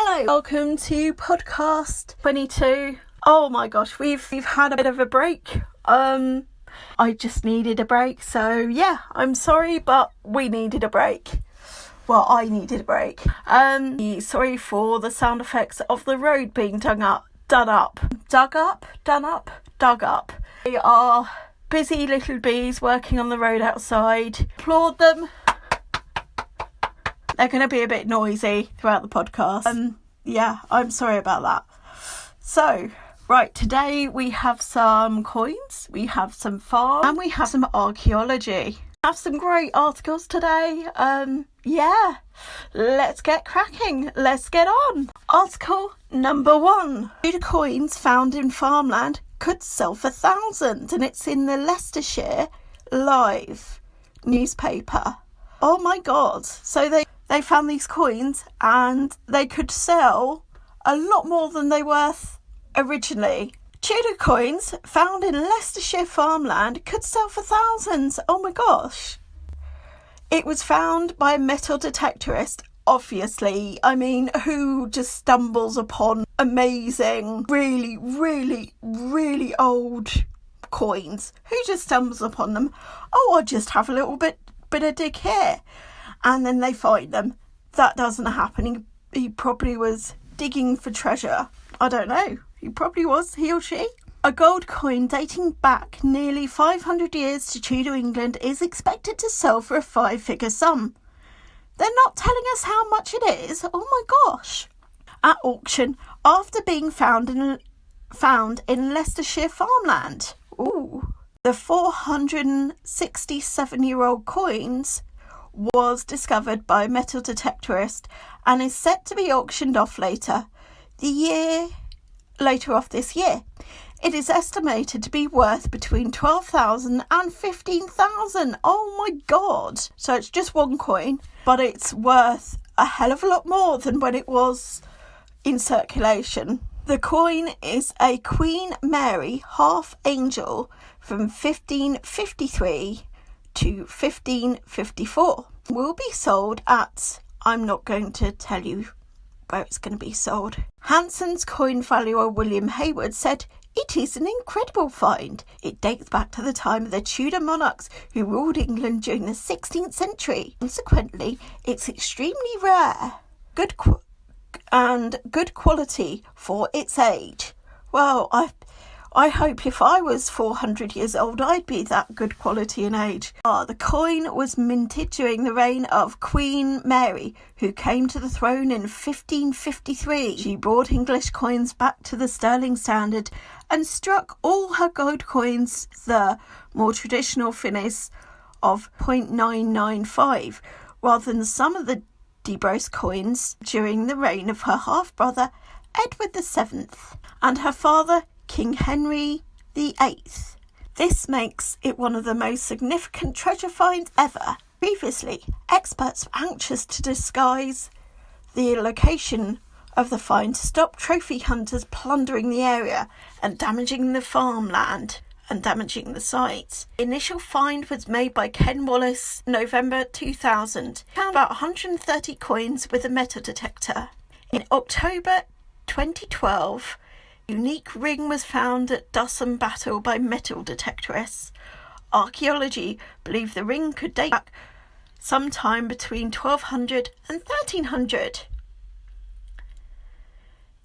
Hello, welcome to podcast 22. Oh my gosh, we've had a bit of a break. I just needed a break, so yeah, I'm sorry, but we needed a break. Well, I needed a break. Sorry for the sound effects of the road being dug up. They are busy little bees working on the road outside. Applaud them. They're going to be a bit noisy throughout the podcast. Yeah, I'm sorry about that. So, right, today we have some coins, we have some farm, and we have some archaeology. We have some great articles today. Yeah, let's get cracking. Let's get on. Article number 1. Tudor coins found in farmland could sell for thousands, and it's in the Leicestershire Live newspaper. Oh my God. So they found these coins and they could sell a lot more than they were worth originally. Tudor coins found in Leicestershire farmland could sell for thousands. Oh my gosh. It was found by a metal detectorist. Obviously, I mean, who just stumbles upon amazing, really, really, really old coins? Who just stumbles upon them? Oh, I'll just have a little bit of dig here. And then they find them. That doesn't happen. He probably was digging for treasure. I don't know. He probably was, he or she. A gold coin dating back nearly 500 years to Tudor England is expected to sell for a 5-figure sum. They're not telling us how much it is. Oh my gosh. At auction, after being found in Leicestershire farmland. Ooh. The 467-year-old coins was discovered by a metal detectorist and is set to be auctioned off later this year. It is estimated to be worth between 12,000 and 15,000. Oh my God. So it's just one coin, but it's worth a hell of a lot more than when it was in circulation. The coin is a Queen Mary half angel from 1553 to 1554. Will be sold at, I'm not going to tell you where it's going to be sold. Hanson's coin valuer William Hayward said, "It is an incredible find. It dates back to the time of the Tudor monarchs who ruled England during the 16th century. Consequently, it's extremely rare. Good quality for its age." Well, I hope if I was 400 years old, I'd be that good quality in age. The coin was minted during the reign of Queen Mary, who came to the throne in 1553. She brought English coins back to the sterling standard and struck all her gold coins the more traditional finish of 0.995, rather than some of the Desbrosses coins during the reign of her half-brother Edward VII and her father King Henry VIII. This makes it one of the most significant treasure finds ever. Previously, experts were anxious to disguise the location of the find to stop trophy hunters plundering the area and damaging the farmland and damaging the site. The initial find was made by Ken Wallace, November 2000. He found about 130 coins with a metal detector. In October 2012, a unique ring was found at Dussum Battle by metal detectorists. Archaeology believe the ring could date back sometime between 1200 and 1300.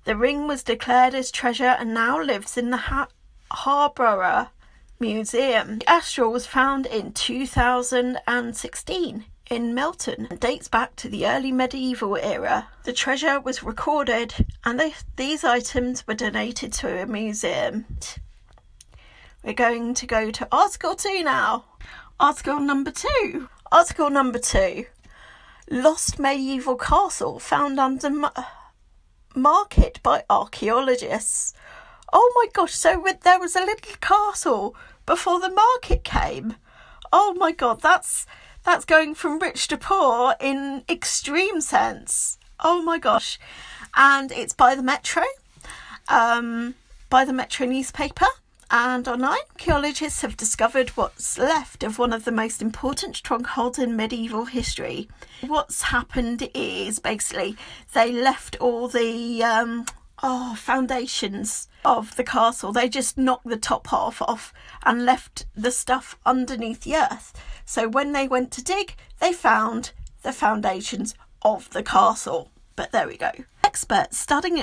The ring was declared as treasure and now lives in the Harborough Museum. The astral was found in 2016 in Melton and dates back to the early medieval era. The treasure was recorded and these items were donated to a museum. We're going to go to Article 2 now. Article number 2. Article number 2. Lost medieval castle found under market by archaeologists. Oh my gosh, so there was a little castle before the market came. Oh my God, that's going from rich to poor in extreme sense. Oh my gosh. And it's by the Metro newspaper. And online archaeologists have discovered what's left of one of the most important strongholds in medieval history. What's happened is basically they left all the foundations of the castle. They just knocked the top half off and left the stuff underneath the earth. So when they went to dig, they found the foundations of the castle. But there we go. Experts studying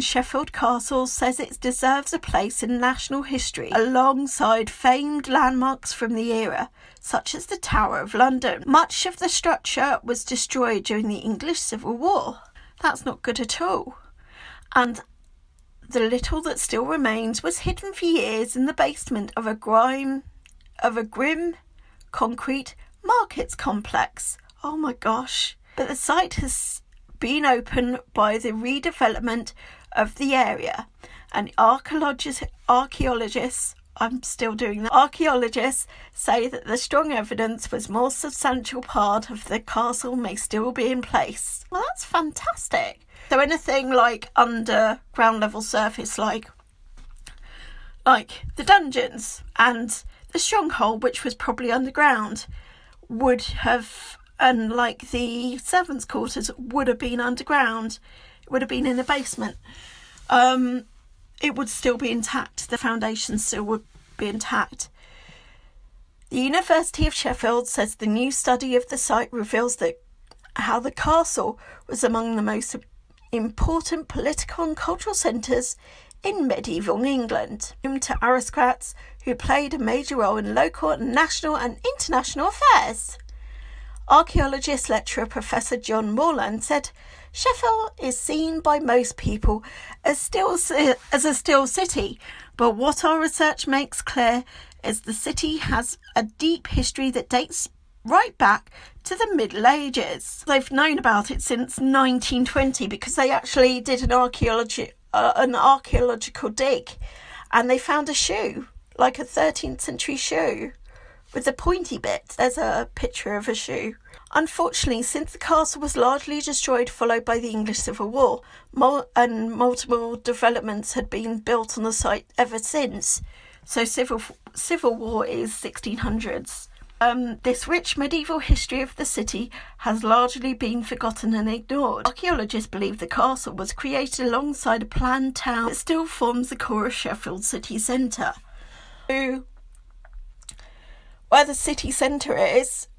Sheffield Castle says it deserves a place in national history alongside famed landmarks from the era, such as the Tower of London. Much of the structure was destroyed during the English Civil War. That's not good at all. And the little that still remains was hidden for years in the basement of a grim concrete markets complex. Oh my gosh. But the site has been opened by the redevelopment of the area, and archaeologists say that the strong evidence was more substantial part of the castle may still be in place. Well, that's fantastic. So anything like underground level surface, like the dungeons and the stronghold, which was probably underground, would have, and like the servants' quarters would have been underground. It would have been in the basement. It would still be intact. The foundations still would be intact. The University of Sheffield says the new study of the site reveals that how the castle was among the most important political and cultural centres in medieval England, home to aristocrats who played a major role in local, national and international affairs. Archaeologist lecturer Professor John Morland said, Sheffield is seen by most people as a still city, but what our research makes clear is the city has a deep history that dates right back to the Middle Ages. They've known about it since 1920 because they actually did an archaeological dig, and they found a shoe, like a 13th century shoe, with the pointy bit. There's a picture of a shoe. Unfortunately, since the castle was largely destroyed, followed by the English Civil War, and multiple developments had been built on the site ever since. So Civil War is 1600s. This rich medieval history of the city has largely been forgotten and ignored. Archaeologists believe the castle was created alongside a planned town that still forms the core of Sheffield city centre. So, where the city centre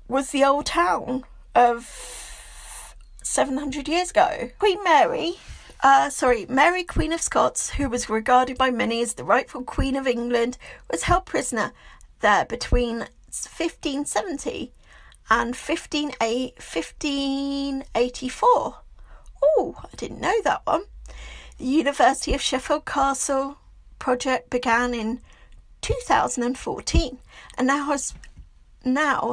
was the old town of 700 years ago. Mary Queen of Scots, who was regarded by many as the rightful Queen of England, was held prisoner there between 1570 and 1584. Oh, I didn't know that one. The University of Sheffield Castle project began in 2014 and now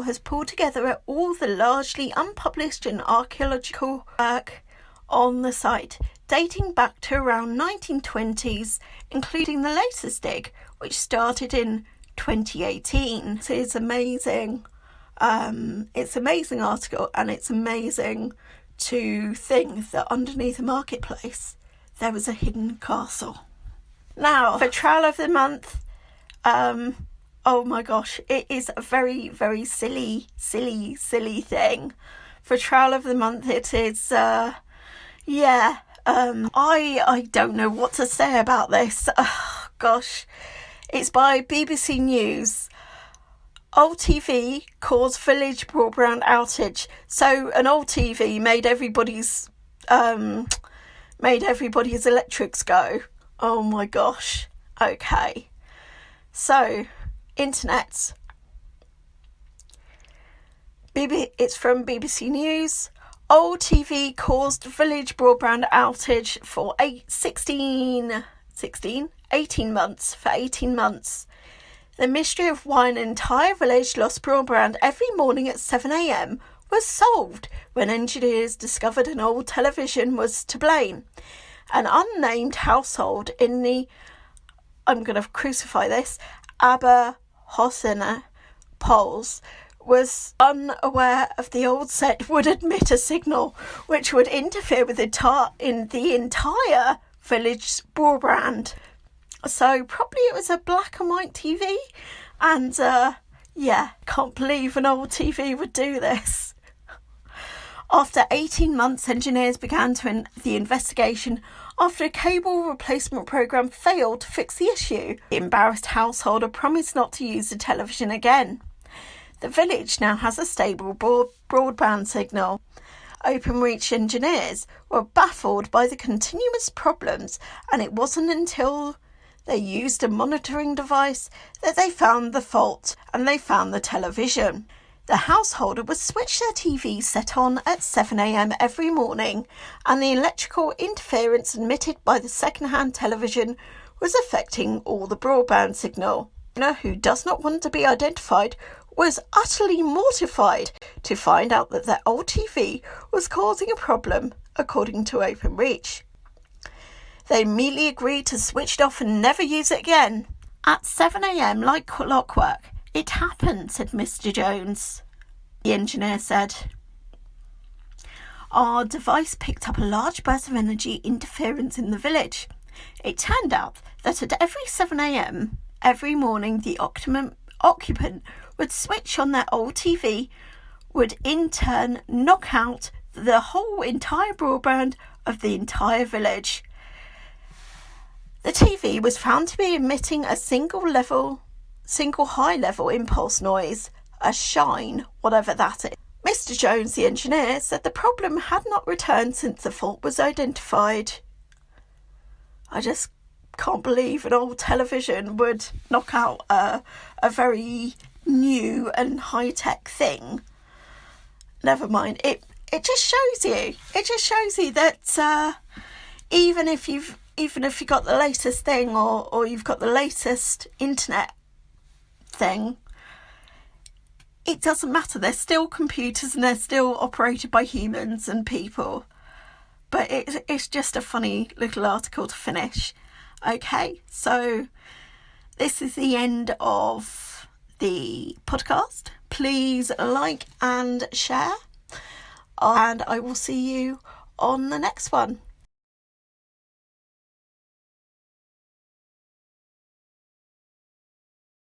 has pulled together all the largely unpublished and archaeological work on the site, dating back to around 1920s, including the latest dig, which started in 2018. So it's amazing. It's an amazing article, and it's amazing to think that underneath the marketplace there was a hidden castle. Now, for Trowel of the Month, oh my gosh, it is a very, very silly thing. For Trowel of the Month, it is, I don't know what to say about this. Oh, gosh. It's by BBC News. Old TV caused village broadband outage. So an old TV made everybody's electrics go. Oh my gosh. Okay. So, internet. It's from BBC News. Old TV caused village broadband outage for 18 months. For 18 months. The mystery of why an entire village lost broadband every morning at 7 a.m. was solved when engineers discovered an old television was to blame. An unnamed household in the, I'm going to crucify this, Aberhosana Poles was unaware of the old set would emit a signal which would interfere with the entire village broadband. So probably it was a black and white TV. And can't believe an old TV would do this. After 18 months, engineers began the investigation after a cable replacement programme failed to fix the issue. The embarrassed householder promised not to use the television again. The village now has a stable broadband signal. Openreach engineers were baffled by the continuous problems, and it wasn't until they used a monitoring device that they found the fault and they found the television. The householder would switch their TV set on at 7 a.m. every morning, and the electrical interference emitted by the second-hand television was affecting all the broadband signal. The owner, who does not want to be identified, was utterly mortified to find out that their old TV was causing a problem, according to Openreach. They immediately agreed to switch it off and never use it again. At 7 a.m, like clockwork, "It happened," said Mr. Jones. The engineer said, "Our device picked up a large burst of energy interference in the village. It turned out that at every 7 a.m, every morning, the occupant would switch on their old TV, would in turn knock out the whole entire broadband of the entire village. The TV was found to be emitting a single high-level impulse noise, a shine, whatever that is." Mr. Jones, the engineer, said the problem had not returned since the fault was identified. I just can't believe an old television would knock out a very new and high-tech thing. Never mind. It just shows you that even if you've got the latest thing or you've got the latest internet thing, it doesn't matter. They're still computers and they're still operated by humans and people. But it's just a funny little article to finish. Okay, so this is the end of the podcast. Please like and share. And I will see you on the next one.